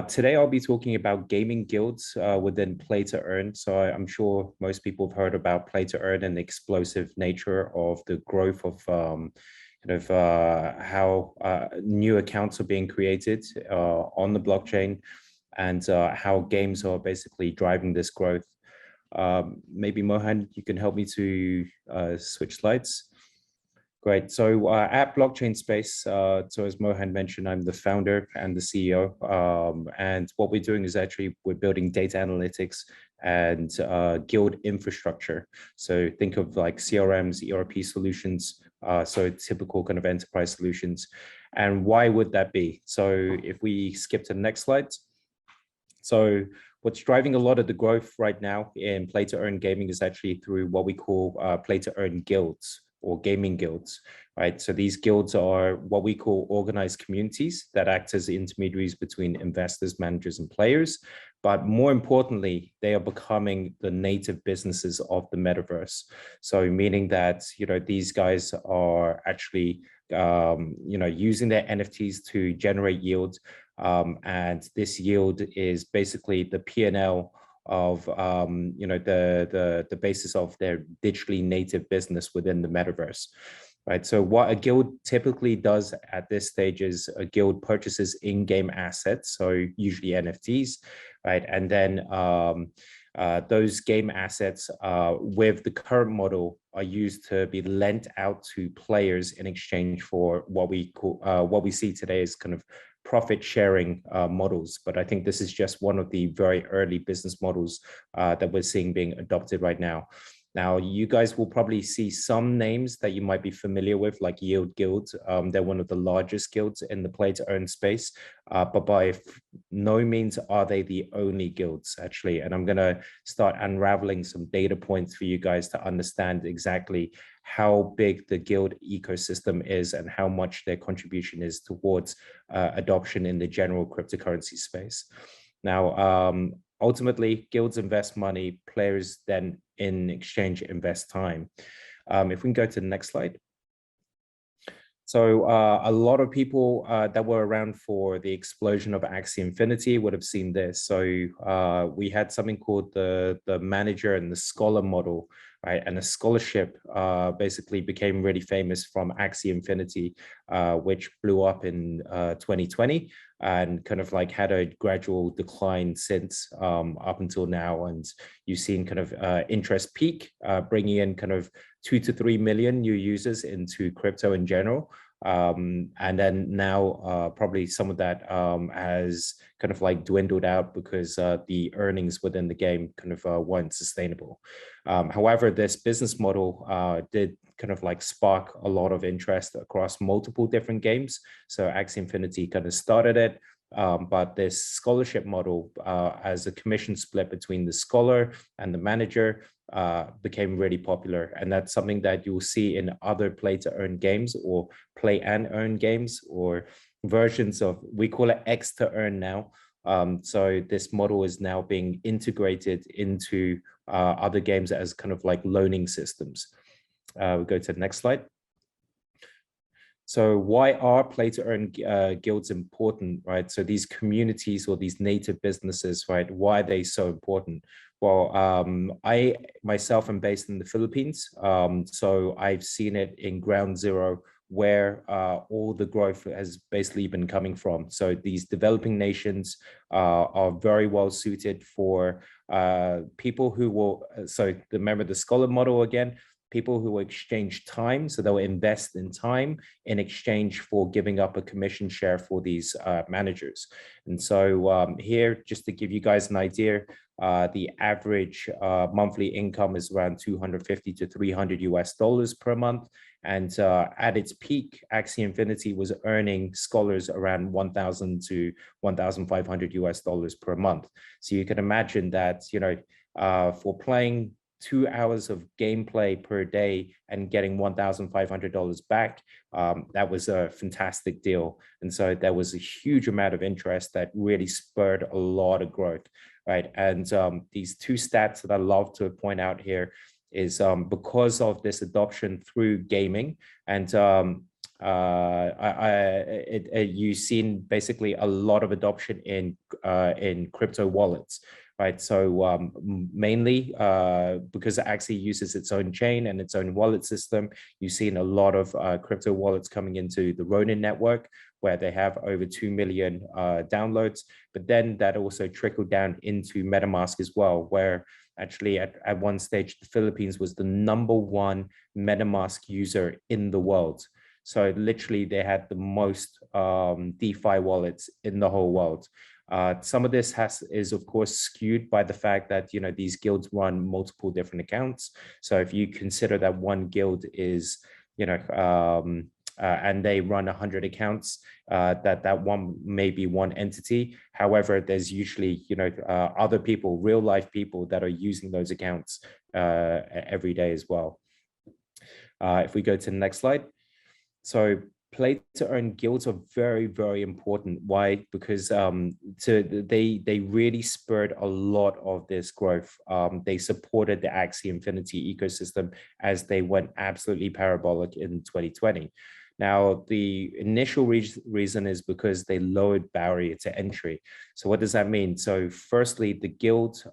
Today, I'll be talking about gaming guilds within Play to Earn. So I'm sure most people have heard about Play to Earn and the explosive nature of the growth of how new accounts are being created on the blockchain and how games are basically driving this growth. Maybe Mohan, you can help me to switch slides. Great. So at BlockchainSpace, so as Mohan mentioned, I'm the founder and the CEO. And what we're doing is actually we're building data analytics and guild infrastructure. So think of like CRMs, ERP solutions, so typical kind of enterprise solutions. And why would that be? So if we skip to the next slide. So what's driving a lot of the growth right now in Play to Earn gaming is actually through what we call Play to Earn guilds, or gaming guilds, right? So these guilds are what we call organized communities that act as intermediaries between investors, managers, and players. But more importantly, they are becoming the native businesses of the metaverse. So meaning that, these guys are actually, using their NFTs to generate yield. And this yield is basically the P&L of the basis of their digitally native business within the metaverse, right? So what a guild typically does at this stage is a guild purchases in-game assets, so usually NFTs, right? And then those game assets with the current model are used to be lent out to players in exchange for what we see today as kind of profit sharing models. But I think this is just one of the very early business models that we're seeing being adopted right now. Now, you guys will probably see some names that you might be familiar with, like Yield Guild. They're one of the largest guilds in the Play to Earn space, but by no means are they the only guilds, actually. And I'm going to start unraveling some data points for you guys to understand exactly how big the guild ecosystem is and how much their contribution is towards adoption in the general cryptocurrency space. Now, ultimately, guilds invest money, players then in exchange invest time. If we can go to the next slide. So a lot of people that were around for the explosion of Axie Infinity would have seen this. So we had something called the manager and the scholar model, right? And a scholarship basically became really famous from Axie Infinity, which blew up in 2020 and kind of like had a gradual decline since up until now. And you've seen kind of interest peak, bringing in kind of 2 to 3 million new users into crypto in general. And then now probably some of that has kind of like dwindled out because the earnings within the game kind of weren't sustainable. However, this business model did kind of like spark a lot of interest across multiple different games. So Axie Infinity kind of started it. But this scholarship model as a commission split between the scholar and the manager became really popular. And that's something that you'll see in other play to earn games or play and earn games or versions of, we call it X to earn now. So this model is now being integrated into other games as kind of like loaning systems. We'll go to the next slide. So why are play to earn guilds important, right? So these communities or these native businesses, right? Why are they so important? Well, I myself am based in the Philippines. So I've seen it in ground zero where all the growth has basically been coming from. So these developing nations are very well suited for people who will, so remember the scholar model again, people who will exchange time. So they'll invest in time in exchange for giving up a commission share for these managers. And so here, just to give you guys an idea, the average monthly income is around 250 to 300 US dollars per month. And at its peak, Axie Infinity was earning scholars around 1,000 to 1,500 US dollars per month. So you can imagine that, for playing 2 hours of gameplay per day and getting $1,500 back, that was a fantastic deal. And so there was a huge amount of interest that really spurred a lot of growth, right? And these two stats that I love to point out here is because of this adoption through gaming and you've seen basically a lot of adoption in crypto wallets, right? So mainly because it actually uses its own chain and its own wallet system, you've seen a lot of crypto wallets coming into the Ronin network, where they have over 2 million downloads. But then that also trickled down into MetaMask as well, where actually at one stage, the Philippines was the #1 MetaMask user in the world. So literally they had the most DeFi wallets in the whole world. Some of this is of course skewed by the fact that, you know, these guilds run multiple different accounts. So if you consider that one guild is, you know, and they run 100 accounts, that one may be one entity. However, there's usually, you know, other people, real life people that are using those accounts every day as well. If we go to the next slide. So play to earn guilds are very, very important. Why? Because they really spurred a lot of this growth. They supported the Axie Infinity ecosystem as they went absolutely parabolic in 2020. Now, the initial reason is because they lowered barrier to entry. So what does that mean? So firstly, the guild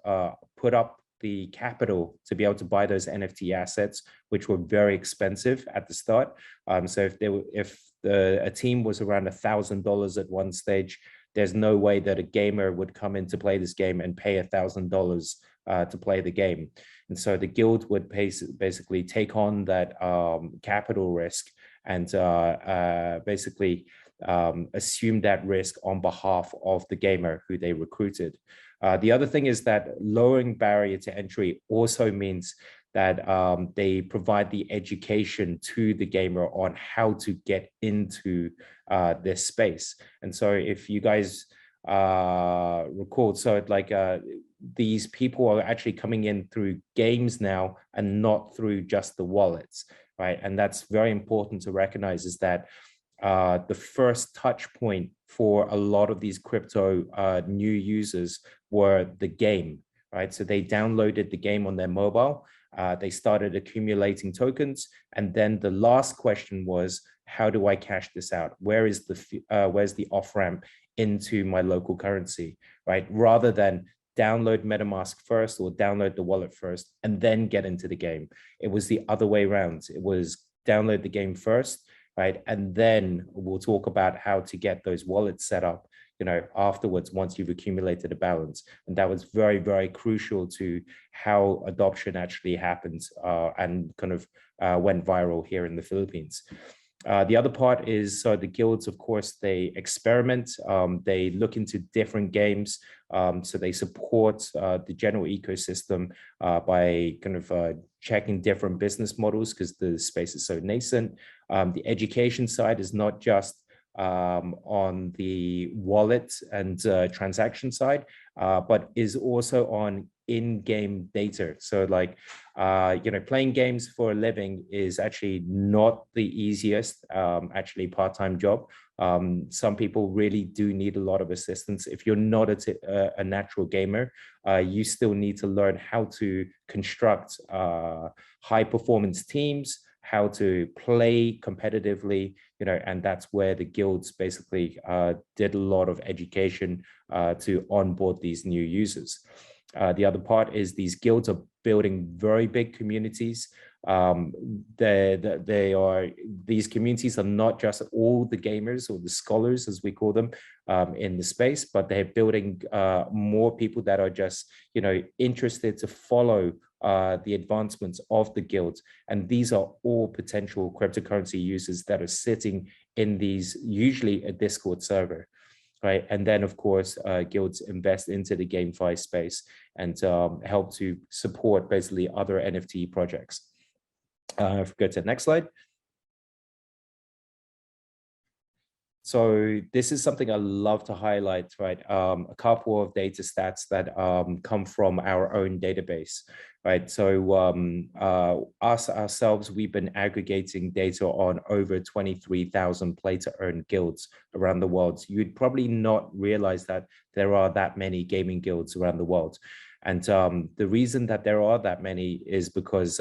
put up the capital to be able to buy those NFT assets, which were very expensive at the start. So if a team was around $1,000 at one stage, there's no way that a gamer would come in to play this game and pay $1,000 to play the game. And so the guild would basically take on that capital risk and basically assume that risk on behalf of the gamer who they recruited. The other thing is that lowering barrier to entry also means that they provide the education to the gamer on how to get into this space. And so if you guys recall, so like these people are actually coming in through games now and not through just the wallets, right? And that's very important to recognize, is that the first touch point for a lot of these crypto new users were the game, right? So they downloaded the game on their mobile, they started accumulating tokens, and then the last question was, how do I cash this out? Where's the off-ramp into my local currency, right? Rather than download MetaMask first or download the wallet first and then get into the game. It was the other way around. It was download the game first, right? And then we'll talk about how to get those wallets set up, you know, afterwards, once you've accumulated a balance. And that was very, very crucial to how adoption actually happens and kind of went viral here in the Philippines. The other part is, so the guilds, of course, they experiment, they look into different games, so they support the general ecosystem by kind of checking different business models, because the space is so nascent. The education side is not just on the wallet and transaction side, but is also on in-game data. So like, you know, playing games for a living is actually not the easiest, actually part-time job. Some people really do need a lot of assistance. If you're not a natural gamer, you still need to learn how to construct high performance teams, how to play competitively, you know, and that's where the guilds basically did a lot of education to onboard these new users. The other part is these guilds are building very big communities. These communities are not just all the gamers or the scholars, as we call them, in the space, but they're building more people that are just, you know, interested to follow the advancements of the guilds. And these are all potential cryptocurrency users that are sitting in these, usually a Discord server. Right. And then, of course, guilds invest into the GameFi space and help to support basically other NFT projects. If we go to the next slide. So this is something I love to highlight, right? A couple of data stats that come from our own database, right? So ourselves, we've been aggregating data on over 23,000 play to earn guilds around the world. You'd probably not realize that there are that many gaming guilds around the world. And the reason that there are that many is because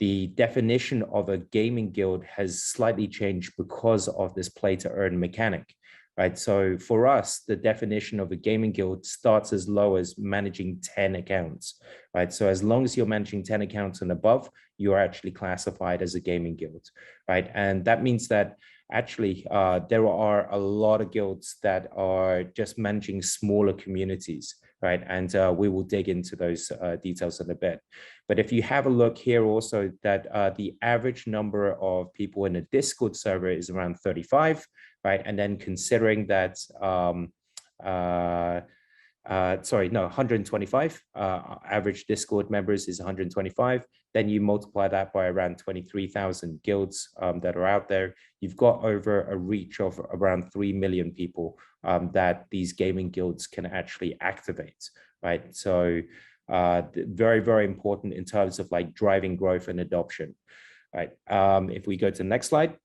the definition of a gaming guild has slightly changed because of this play to earn mechanic, right? So for us, the definition of a gaming guild starts as low as managing 10 accounts, right? So as long as you're managing 10 accounts and above, you are actually classified as a gaming guild, right? And that means that actually there are a lot of guilds that are just managing smaller communities, right? And we will dig into those details in a bit. But if you have a look here also that the average number of people in a Discord server is around 35, right? And then considering that, sorry, no, 125, average Discord members is 125, then you multiply that by around 23,000 guilds that are out there, you've got over a reach of around 3 million people that these gaming guilds can actually activate, right? So very, very important in terms of like driving growth and adoption, right? If we go to the next slide,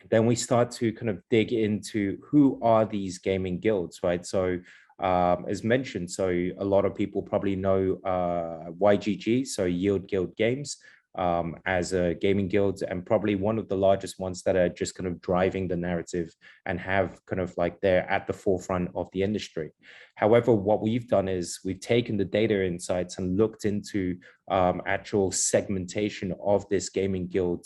then we start to kind of dig into who are these gaming guilds, right? So as mentioned, so a lot of people probably know YGG, so Yield Guild Games, as a gaming guild, and probably one of the largest ones that are just kind of driving the narrative and have kind of like they're at the forefront of the industry. However, what we've done is we've taken the data insights and looked into actual segmentation of this gaming guild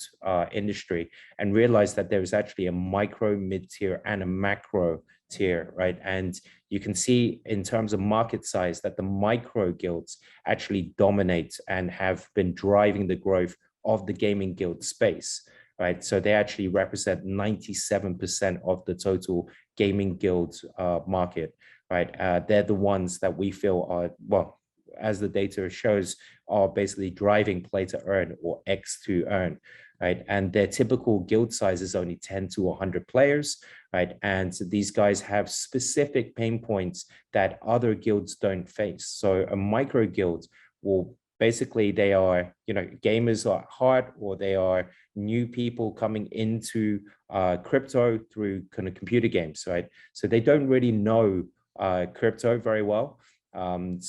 industry and realized that there is actually a micro, mid-tier, and a macro tier, right? And you can see in terms of market size that the micro guilds actually dominate and have been driving the growth of the gaming guild space, right? So they actually represent 97% of the total gaming guild market, right? They're the ones that we feel are, well, as the data shows, are basically driving play to earn or X to earn, right? And their typical guild size is only 10 to 100 players, right? And these guys have specific pain points that other guilds don't face. So a micro guild will basically, they are, you know, gamers at heart, or they are new people coming into crypto through kind of computer games, right? So they don't really know crypto very well. And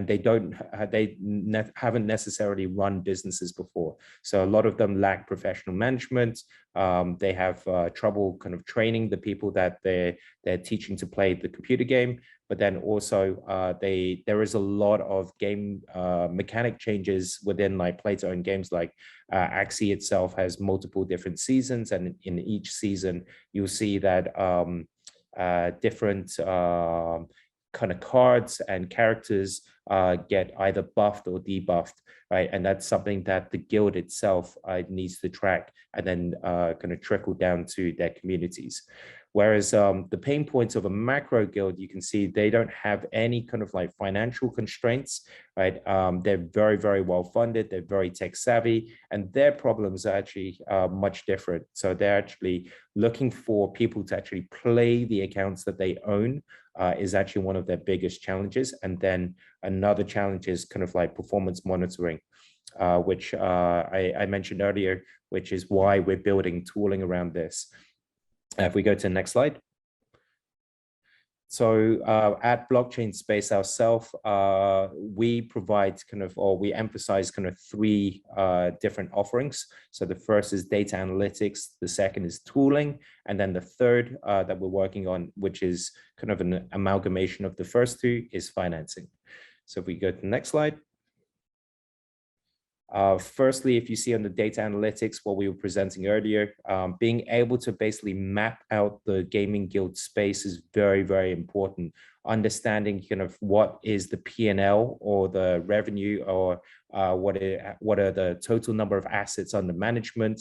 they haven't necessarily run businesses before. So a lot of them lack professional management. They have trouble kind of training the people that they're teaching to play the computer game. But then also there is a lot of game mechanic changes within like play to earn games. Like Axie itself has multiple different seasons, and in each season you'll see that different kind of cards and characters get either buffed or debuffed, right? And that's something that the guild itself needs to track and then kind of trickle down to their communities. Whereas the pain points of a macro guild, you can see they don't have any kind of like financial constraints, right? They're very, very well funded. They're very tech savvy, and their problems are actually much different. So they're actually looking for people to actually play the accounts that they own is actually one of their biggest challenges. And then another challenge is kind of like performance monitoring, which I mentioned earlier, which is why we're building tooling around this. If we go to the next slide. So at BlockchainSpace ourselves, we provide kind of, or we emphasize kind of three different offerings. So the first is data analytics, the second is tooling, and then the third that we're working on, which is kind of an amalgamation of the first two, is financing. So if we go to the next slide. Firstly, if you see on the data analytics, what we were presenting earlier, being able to basically map out the gaming guild space is very, very important. Understanding kind of what is the P&L or the revenue, or what are the total number of assets under management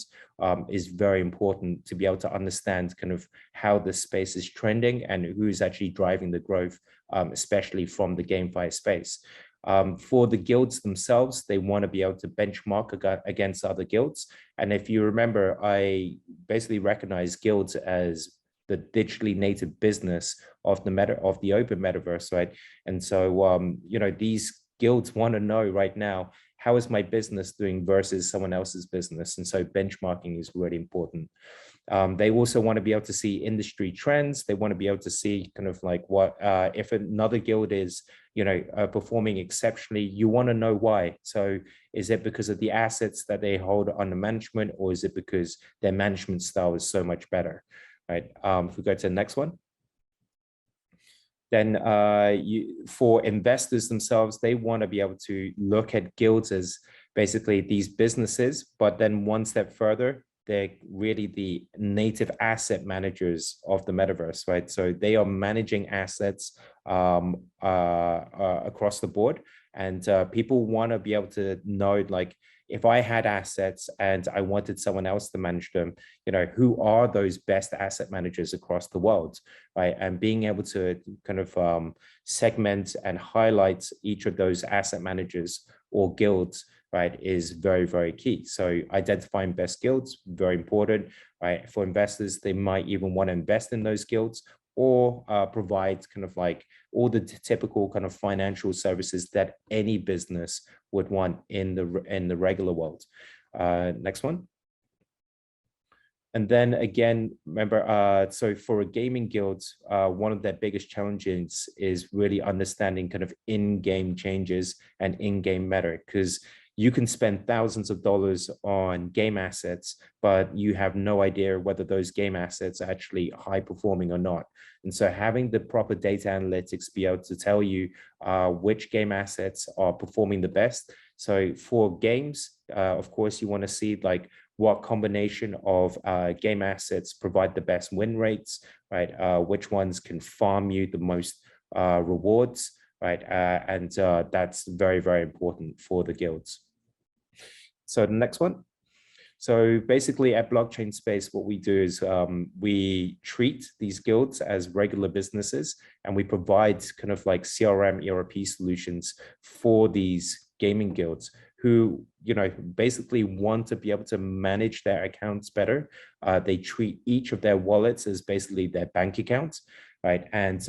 is very important to be able to understand kind of how the space is trending and who's actually driving the growth, especially from the GameFi space. For the guilds themselves, they want to be able to benchmark against other guilds. And if you remember, I basically recognize guilds as the digitally native business of the open metaverse, right? And so, you know, these guilds want to know right now, how is my business doing versus someone else's business? And so benchmarking is really important. They also want to be able to see industry trends. They want to be able to see kind of like what, if another guild is, performing exceptionally, you want to know why. So is it because of the assets that they hold under management, or is it because their management style is so much better, right? If we go to the next one. Then for investors themselves, they want to be able to look at guilds as basically these businesses, but then one step further, they're really the native asset managers of the metaverse, right? So they are managing assets across the board. And people want to be able to know, like, if I had assets and I wanted someone else to manage them, who are those best asset managers across the world, right? And being able to kind of segment and highlight each of those asset managers or guilds, right, is very, very key. So identifying best guilds, very important, right? For investors, they might even want to invest in those guilds, or provide kind of like all the typical kind of financial services that any business would want in the regular world. Next one. And then again, remember, so for a gaming guild, one of their biggest challenges is really understanding kind of in-game changes and in-game meta, because you can spend thousands of dollars on game assets, but you have no idea whether those game assets are actually high performing or not. And so having the proper data analytics be able to tell you which game assets are performing the best. So for games, of course, you want to see like what combination of game assets provide the best win rates, right? Which ones can farm you the most rewards, right? And that's very, very important for the guilds. So the next one. So basically at BlockchainSpace, what we do is we treat these guilds as regular businesses, and we provide kind of like CRM, ERP solutions for these gaming guilds who, basically want to be able to manage their accounts better. They treat each of their wallets as basically their bank accounts, right? And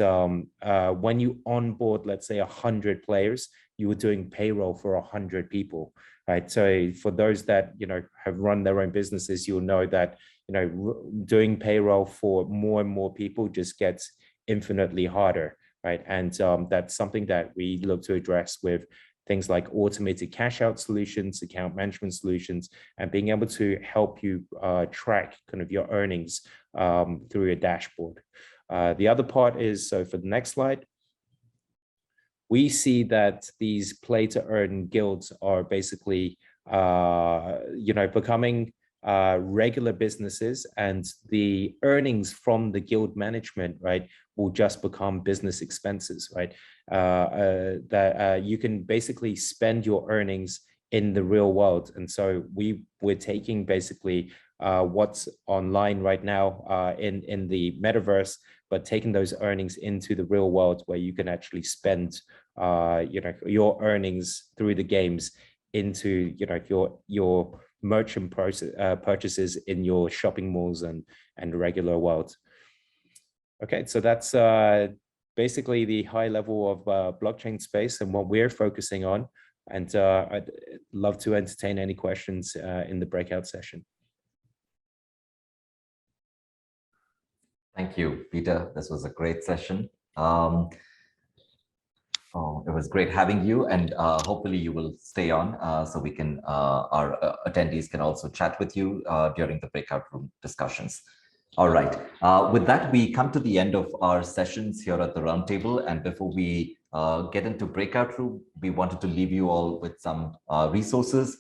when you onboard, let's say 100 players, you were doing payroll for 100 people. Right. So for those that, have run their own businesses, you'll know that, doing payroll for more and more people just gets infinitely harder. Right. And that's something that we look to address with things like automated cash out solutions, account management solutions, and being able to help you track kind of your earnings through a dashboard. The other part is, so for the next slide, we see that these play to earn guilds are basically, becoming regular businesses, and the earnings from the guild management, right, will just become business expenses, right? That you can basically spend your earnings in the real world. And so we're taking basically what's online right now in the metaverse, but taking those earnings into the real world where you can actually spend your earnings through the games into your merchant purchases in your shopping malls and regular world. Okay, so that's basically the high level of BlockchainSpace and what we're focusing on. And I'd love to entertain any questions in the breakout session. Thank you, Peter. This was a great session. It was great having you, and hopefully you will stay on so we can, our attendees can also chat with you during the breakout room discussions. All right. With that, we come to the end of our sessions here at the roundtable. And before we get into breakout room, we wanted to leave you all with some resources.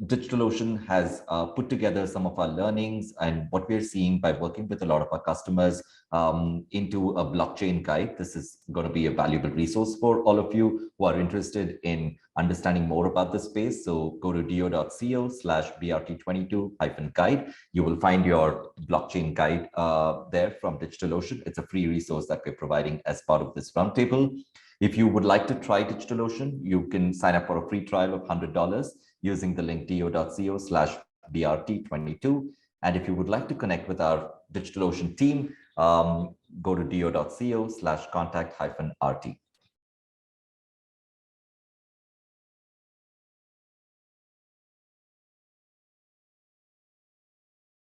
DigitalOcean has put together some of our learnings and what we're seeing by working with a lot of our customers into a blockchain guide. This is going to be a valuable resource for all of you who are interested in understanding more about this space. So go to do.co/BRT22-guide. You will find your blockchain guide there from DigitalOcean. It's a free resource that we're providing as part of this roundtable. If you would like to try DigitalOcean, you can sign up for a free trial of $100 using the link do.co/BRT22. And if you would like to connect with our DigitalOcean team, go to do.co/contact-RT.